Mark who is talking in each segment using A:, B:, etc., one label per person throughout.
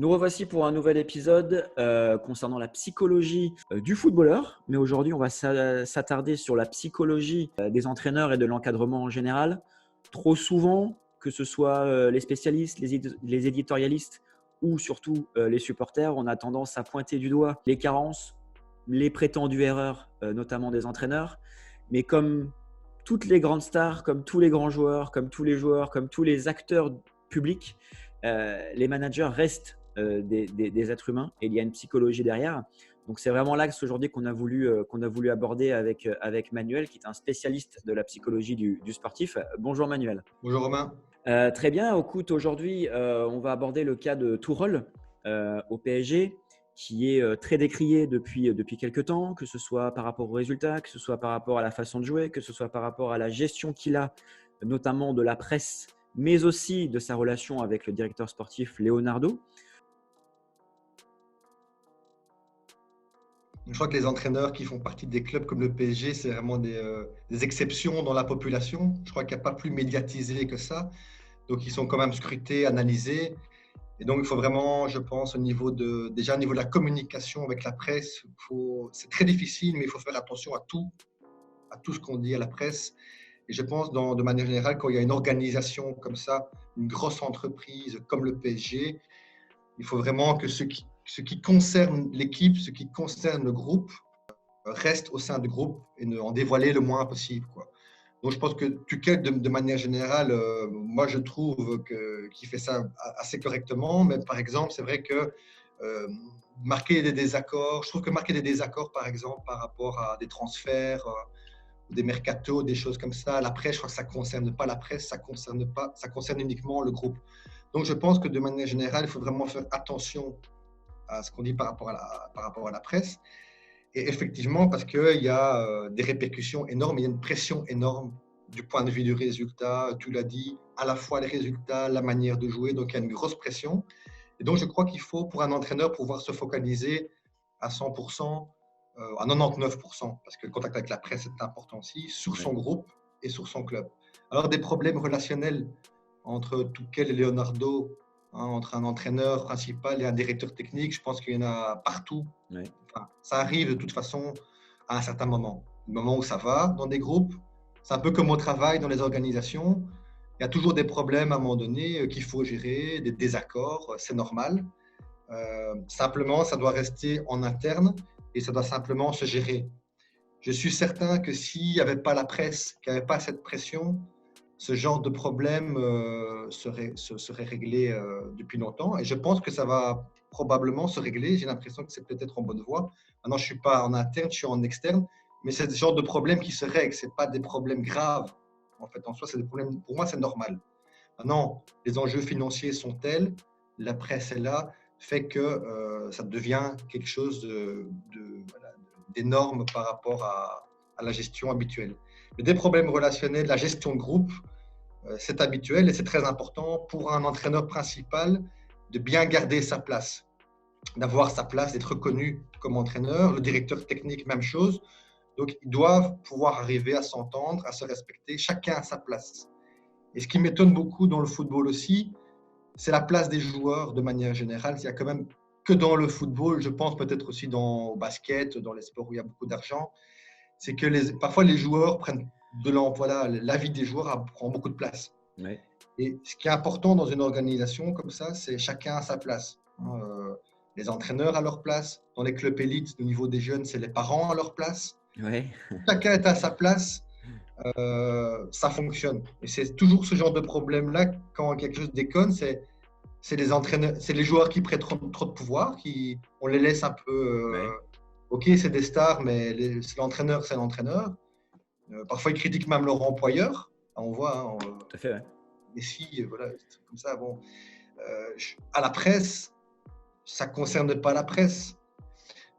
A: Nous revoici pour un nouvel épisode concernant la psychologie du footballeur. Mais aujourd'hui, on va s'attarder sur la psychologie des entraîneurs et de l'encadrement en général. Trop souvent, que ce soit les spécialistes, les éditorialistes ou surtout les supporters, on a tendance à pointer du doigt les carences, les prétendues erreurs, notamment des entraîneurs. Mais comme toutes les grandes stars, comme tous les grands joueurs, comme tous les joueurs, comme tous les acteurs publics, les managers restent des êtres humains et il y a une psychologie derrière. Donc, c'est vraiment l'axe aujourd'hui qu'on a voulu aborder avec Manuel, qui est un spécialiste de la psychologie du sportif. Bonjour Manuel.
B: Bonjour Romain.
A: Très bien. Écoute, aujourd'hui, on va aborder le cas de Tourelle au PSG, qui est très décrié depuis quelques temps, que ce soit par rapport aux résultats, que ce soit par rapport à la façon de jouer, que ce soit par rapport à la gestion qu'il a, notamment de la presse, mais aussi de sa relation avec le directeur sportif Leonardo.
B: Je crois que les entraîneurs qui font partie des clubs comme le PSG, c'est vraiment des exceptions dans la population. Je crois qu'il n'y a pas plus médiatisé que ça. Donc, ils sont quand même scrutés, analysés. Et donc, il faut vraiment, je pense, déjà au niveau de la communication avec la presse, c'est très difficile, mais il faut faire attention à tout ce qu'on dit à la presse. Et je pense, de manière générale, quand il y a une organisation comme ça, une grosse entreprise comme le PSG, il faut vraiment que ce qui concerne l'équipe, ce qui concerne le groupe, reste au sein du groupe et ne en dévoiler le moins possible, quoi. Donc, je pense que Tuchel, de manière générale, moi, je trouve qu'il fait ça assez correctement. Mais par exemple, c'est vrai que marquer des désaccords, je trouve que marquer des désaccords, par exemple, par rapport à des transferts, des mercatos, des choses comme ça, la presse, je crois que ça ne concerne pas la presse, ça concerne uniquement le groupe. Donc, je pense que de manière générale, il faut vraiment faire attention à ce qu'on dit par rapport à la presse. Et effectivement, parce qu'il y a des répercussions énormes, il y a une pression énorme du point de vue du résultat, tu l'as dit, à la fois les résultats, la manière de jouer, donc il y a une grosse pression. Et donc, je crois qu'il faut, pour un entraîneur, pouvoir se focaliser à 100%, à 99%, parce que le contact avec la presse est important aussi, sur son groupe et sur son club. Alors, des problèmes relationnels entre Tuchel et Leonardo, entre un entraîneur principal et un directeur technique, je pense qu'il y en a partout.
A: Oui.
B: Enfin, ça arrive de toute façon à un certain moment. Le moment où ça va dans des groupes, c'est un peu comme au travail, dans les organisations. Il y a toujours des problèmes à un moment donné qu'il faut gérer, des désaccords, c'est normal. Simplement, ça doit rester en interne et ça doit simplement se gérer. Je suis certain que s'il n'y avait pas la presse, qu'il n'y avait pas cette pression, ce genre de problème serait réglé depuis longtemps. Et je pense que ça va probablement se régler. J'ai l'impression que c'est peut-être en bonne voie. Maintenant, je ne suis pas en interne, je suis en externe. Mais c'est ce genre de problème qui se règle. Ce n'est pas des problèmes graves. En fait, en soi, c'est des problèmes, pour moi, c'est normal. Maintenant, les enjeux financiers sont tels, la presse est là, fait que ça devient quelque chose d'énorme par rapport à la gestion habituelle. Mais des problèmes relationnels, la gestion de groupe, c'est habituel et c'est très important pour un entraîneur principal de bien garder sa place, d'avoir sa place, d'être reconnu comme entraîneur. Le directeur technique, même chose. Donc, ils doivent pouvoir arriver à s'entendre, à se respecter, chacun à sa place. Et ce qui m'étonne beaucoup dans le football aussi, c'est la place des joueurs de manière générale. Il y a quand même que dans le football, je pense peut-être aussi dans le basket, dans les sports où il y a beaucoup d'argent, c'est que parfois les joueurs prennent l'avis des joueurs prend beaucoup de place.
A: Oui.
B: Et ce qui est important dans une organisation comme ça, c'est chacun à sa place. Les entraîneurs à leur place. Dans les clubs élites, au niveau des jeunes, c'est les parents à leur place.
A: Ouais.
B: Chacun est à sa place. Ça fonctionne. Et c'est toujours ce genre de problème-là, quand quelque chose déconne, c'est les entraîneurs, c'est les joueurs qui prennent trop de pouvoir, on les laisse un peu. Ok, c'est des stars, mais c'est l'entraîneur, c'est l'entraîneur. Parfois, ils critiquent même leur employeur. On voit,
A: Tout à fait, ouais.
B: Messi, voilà, des trucs comme ça. Bon, à la presse, ça ne concerne pas la presse.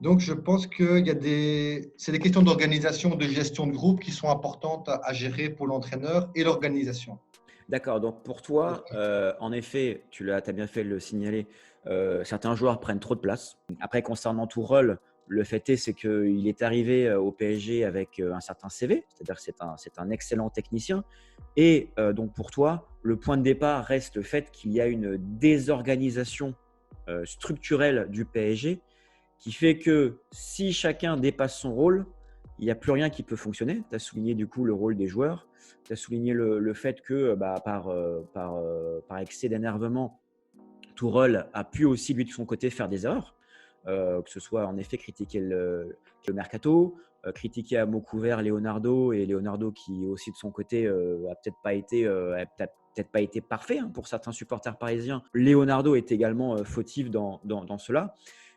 B: Donc, je pense que c'est des questions d'organisation, de gestion de groupe qui sont importantes à gérer pour l'entraîneur et l'organisation.
A: D'accord. Donc, pour toi, en effet, tu as bien fait de le signaler, certains joueurs prennent trop de place. Après, concernant Tourelle, le fait c'est qu'il est arrivé au PSG avec un certain CV, c'est-à-dire que c'est un excellent technicien. Et donc, pour toi, le point de départ reste le fait qu'il y a une désorganisation structurelle du PSG qui fait que si chacun dépasse son rôle, il n'y a plus rien qui peut fonctionner. Tu as souligné du coup le rôle des joueurs, tu as souligné le fait que par excès d'énervement, Tourelle a pu aussi, lui, de son côté, faire des erreurs. Que ce soit en effet critiquer le mercato, critiquer à mots couverts Leonardo, et Leonardo qui aussi de son côté a peut-être pas été parfait pour certains supporters parisiens. Leonardo est également fautif dans cela.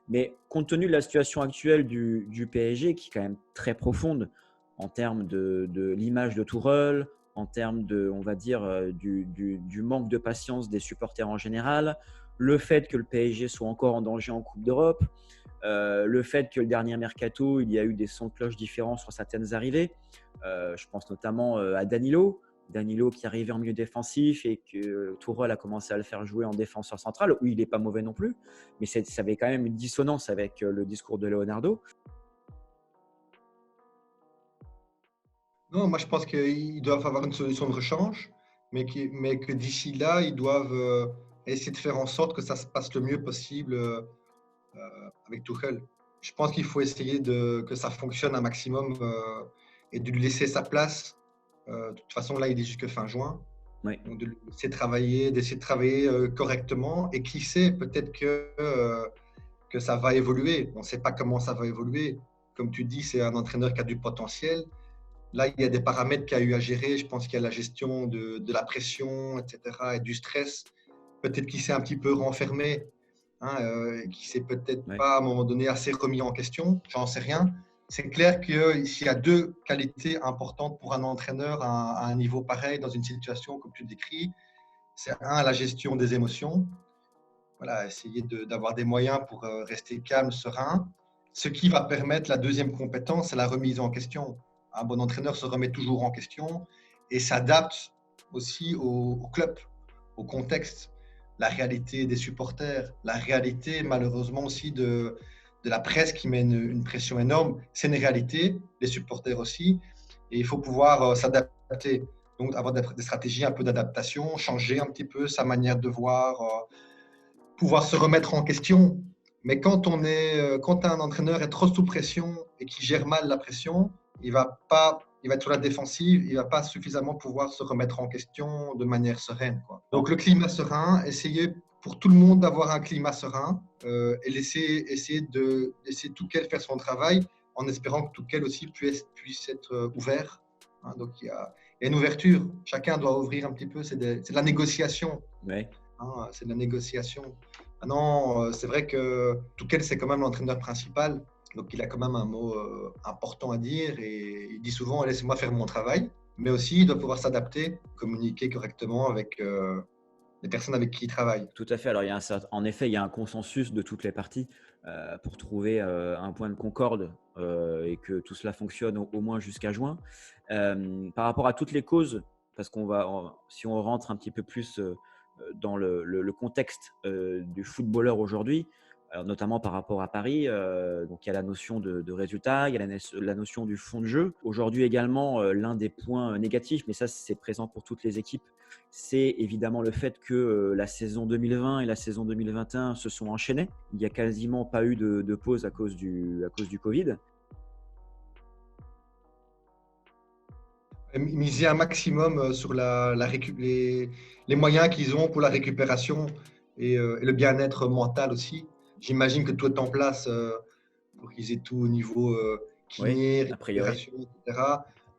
A: Mais compte tenu de la situation actuelle du PSG, qui est quand même très profonde en termes de l'image de Tourelle, en termes on va dire, du manque de patience des supporters en général, le fait que le PSG soit encore en danger en Coupe d'Europe, le fait que le dernier mercato, il y a eu des sons de cloche différents sur certaines arrivées. Je pense notamment à Danilo qui arrivait en milieu défensif et que Tourelle a commencé à le faire jouer en défenseur central, où il n'est pas mauvais non plus, mais ça avait quand même une dissonance avec le discours de Leonardo.
B: Non, moi je pense qu'ils doivent avoir une solution de rechange, mais que d'ici là, ils doivent essayer de faire en sorte que ça se passe le mieux possible avec Tuchel. Je pense qu'il faut essayer que ça fonctionne un maximum et de lui laisser sa place. De toute façon, là, il est jusque fin juin.
A: Oui.
B: Donc, de laisser d'essayer de travailler correctement. Et qui sait, peut-être que ça va évoluer. On ne sait pas comment ça va évoluer. Comme tu dis, c'est un entraîneur qui a du potentiel. Là, il y a des paramètres qu'il y a eu à gérer. Je pense qu'il y a la gestion de la pression, etc., et du stress. Peut-être qu'il s'est un petit peu renfermé, qui s'est peut-être pas à un moment donné assez remis en question. J'en sais rien. C'est clair qu'il y a deux qualités importantes pour un entraîneur à un niveau pareil, dans une situation comme tu décris. C'est la gestion des émotions. Voilà, essayer d'avoir des moyens pour rester calme, serein. Ce qui va permettre la deuxième compétence, c'est la remise en question. Un bon entraîneur se remet toujours en question et s'adapte aussi au club, au contexte, la réalité des supporters, la réalité malheureusement aussi de la presse qui met une pression énorme. C'est une réalité, les supporters aussi, et il faut pouvoir s'adapter. Donc avoir des stratégies un peu d'adaptation, changer un petit peu sa manière de voir, pouvoir se remettre en question. Mais quand un entraîneur est trop sous pression et qui gère mal la pression, il va être sur la défensive, il ne va pas suffisamment pouvoir se remettre en question de manière sereine, quoi. Donc le climat serein, essayer pour tout le monde d'avoir un climat serein et essayer Tuchel faire son travail en espérant que Tuchel aussi puisse être ouvert. Donc il y a une ouverture. Chacun doit ouvrir un petit peu. C'est de la négociation.
A: Ouais.
B: C'est de la négociation. Maintenant, c'est vrai que Tuchel, c'est quand même l'entraîneur principal. Donc, il a quand même un mot important à dire et il dit souvent « laissez-moi faire mon travail ». Mais aussi, il doit pouvoir s'adapter, communiquer correctement avec les personnes avec qui il travaille.
A: Tout à fait. Alors, en effet, il y a un consensus de toutes les parties pour trouver un point de concorde et que tout cela fonctionne au moins jusqu'à juin. Par rapport à toutes les causes, parce si on rentre un petit peu plus dans le contexte du footballeur aujourd'hui, notamment par rapport à Paris, donc il y a la notion de résultat, il y a la notion du fond de jeu. Aujourd'hui également, l'un des points négatifs, mais ça c'est présent pour toutes les équipes, c'est évidemment le fait que la saison 2020 et la saison 2021 se sont enchaînées. Il n'y a quasiment pas eu de pause à cause du Covid.
B: Miser un maximum sur les moyens qu'ils ont pour la récupération et le bien-être mental aussi. J'imagine que tout est en place pour qu'ils aient tout au niveau kiné, récupération, etc.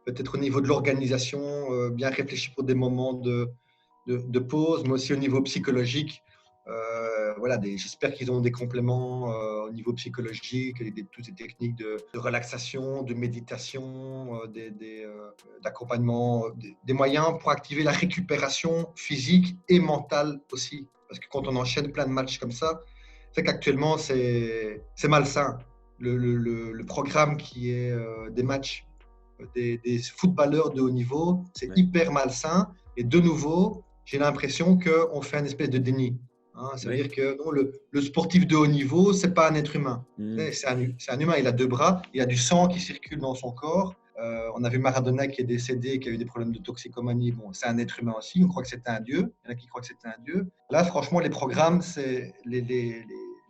B: Peut-être au niveau de l'organisation, bien réfléchi pour des moments de pause, mais aussi au niveau psychologique. J'espère qu'ils ont des compléments au niveau psychologique, toutes ces techniques de relaxation, de méditation, d'accompagnement, des moyens pour activer la récupération physique et mentale aussi. Parce que quand on enchaîne plein de matchs comme ça, c'est qu'actuellement, c'est malsain. Le programme qui est des matchs des footballeurs de haut niveau, c'est hyper malsain. Et de nouveau, j'ai l'impression qu'on fait un espèce de déni. C'est-à-dire que non, le sportif de haut niveau, ce n'est pas un être humain. C'est un humain, il a deux bras, il a du sang qui circule dans son corps. On a vu Maradona qui est décédé, qui a eu des problèmes de toxicomanie. Bon, c'est un être humain aussi. On croit que c'était un dieu. Il y en a qui croient que c'était un dieu. Là, franchement, les programmes, c'est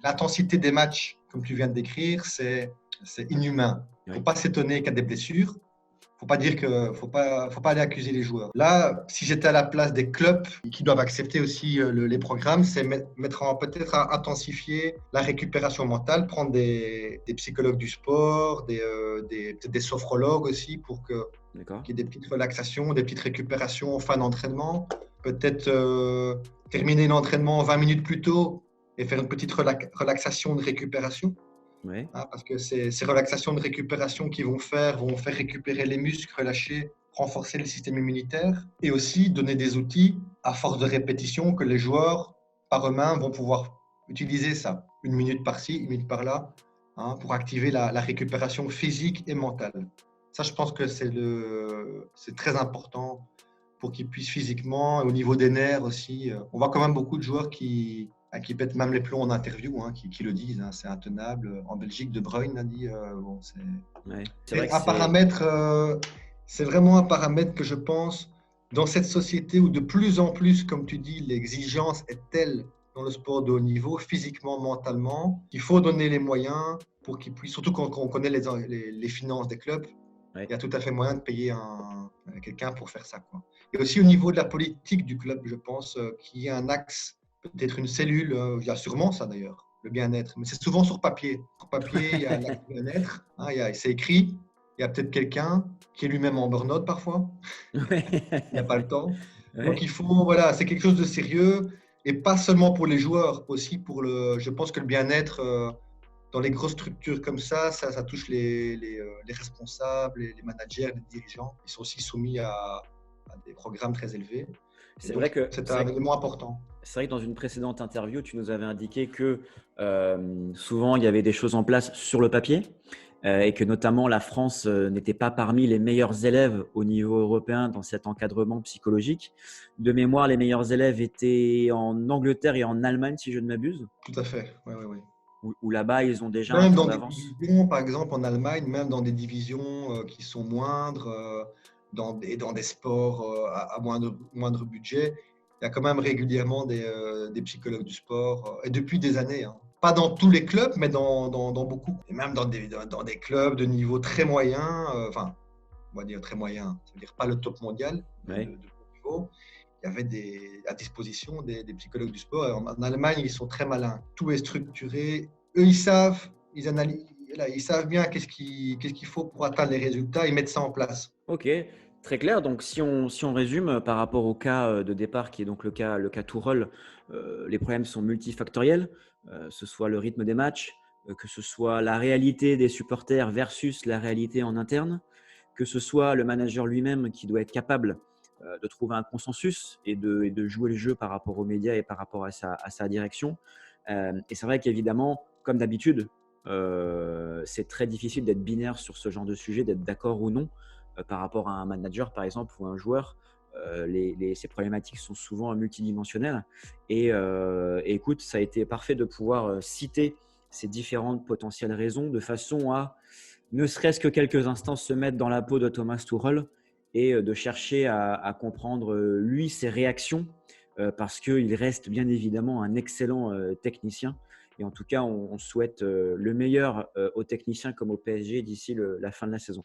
B: l'intensité des matchs, comme tu viens de décrire, c'est inhumain. Il ne faut pas s'étonner qu'il y a des blessures. Faut pas aller accuser les joueurs. Là, si j'étais à la place des clubs qui doivent accepter aussi les programmes, c'est peut-être à intensifier la récupération mentale, prendre des psychologues du sport, peut-être des sophrologues aussi pour qu'il y ait des petites relaxations, des petites récupérations en fin d'entraînement. Peut-être terminer l'entraînement 20 minutes plus tôt et faire une petite relaxation de récupération.
A: Ouais.
B: Parce que ces relaxations de récupération qui vont faire récupérer les muscles relâchés, renforcer le système immunitaire et aussi donner des outils à force de répétition que les joueurs par eux-mêmes vont pouvoir utiliser ça, 1 minute par-ci, 1 minute par-là, pour activer la récupération physique et mentale. Ça, je pense que c'est très important pour qu'ils puissent physiquement, et au niveau des nerfs aussi. On voit quand même beaucoup de joueurs qui pètent même les plombs en interview, qui le disent, c'est intenable. En Belgique, De Bruyne a dit, c'est un paramètre, c'est vraiment un paramètre que je pense, dans cette société où de plus en plus, comme tu dis, l'exigence est telle dans le sport de haut niveau, physiquement, mentalement, qu'il faut donner les moyens pour qu'ils puissent, surtout quand on connaît les finances des clubs, il y a tout à fait moyen de payer quelqu'un pour faire ça, quoi. Et aussi au niveau de la politique du club, je pense qu'il y a un axe, peut-être une cellule, il y a sûrement ça d'ailleurs, le bien-être, mais c'est souvent sur papier. Sur papier, il y a l'axe bien-être, c'est écrit, il y a peut-être quelqu'un qui est lui-même en burn-out parfois, il n'a pas le temps. Donc il faut, voilà, c'est quelque chose de sérieux, et pas seulement pour les joueurs, aussi je pense que le bien-être, dans les grosses structures comme ça touche les responsables, les managers, les dirigeants. Ils sont aussi soumis à des programmes très élevés.
A: C'est vrai que
B: c'est un élément important.
A: C'est vrai que dans une précédente interview, tu nous avais indiqué que souvent il y avait des choses en place sur le papier et que notamment la France n'était pas parmi les meilleurs élèves au niveau européen dans cet encadrement psychologique. De mémoire, les meilleurs élèves étaient en Angleterre et en Allemagne, si je ne m'abuse.
B: Tout à fait, oui.
A: Où là-bas, ils ont déjà
B: même
A: un temps
B: dans
A: d'avance.
B: des divisions, par exemple en Allemagne, même dans des divisions qui sont moindres, dans des sports à moindre budget, il y a quand même régulièrement des psychologues du sport, et depuis des années. Pas dans tous les clubs, mais dans beaucoup. Et même dans des clubs de niveau très moyen, on va dire très moyen, ça veut dire pas le top mondial, mais de haut niveau. Il y avait à disposition des psychologues du sport. En Allemagne, ils sont très malins. Tout est structuré. Eux, ils analysent, ils savent bien qu'est-ce qu'il faut pour atteindre les résultats. Ils mettent ça en place.
A: Ok, très clair. Donc, si on résume par rapport au cas de départ, qui est donc le cas Tourelle, les problèmes sont multifactoriels, ce soit le rythme des matchs, que ce soit la réalité des supporters versus la réalité en interne, que ce soit le manager lui-même qui doit être capable de trouver un consensus et de jouer le jeu par rapport aux médias et par rapport à sa direction. Et c'est vrai qu'évidemment, comme d'habitude, c'est très difficile d'être binaire sur ce genre de sujet, d'être d'accord ou non par rapport à un manager, par exemple, ou un joueur. Ces problématiques sont souvent multidimensionnelles. Et écoute, ça a été parfait de pouvoir citer ces différentes potentielles raisons de façon à, ne serait-ce que quelques instants, se mettre dans la peau de Thomas Tuchel et de chercher à comprendre, lui, ses réactions, parce qu'il reste bien évidemment un excellent technicien. Et en tout cas, on souhaite le meilleur aux techniciens comme au PSG d'ici la fin de la saison.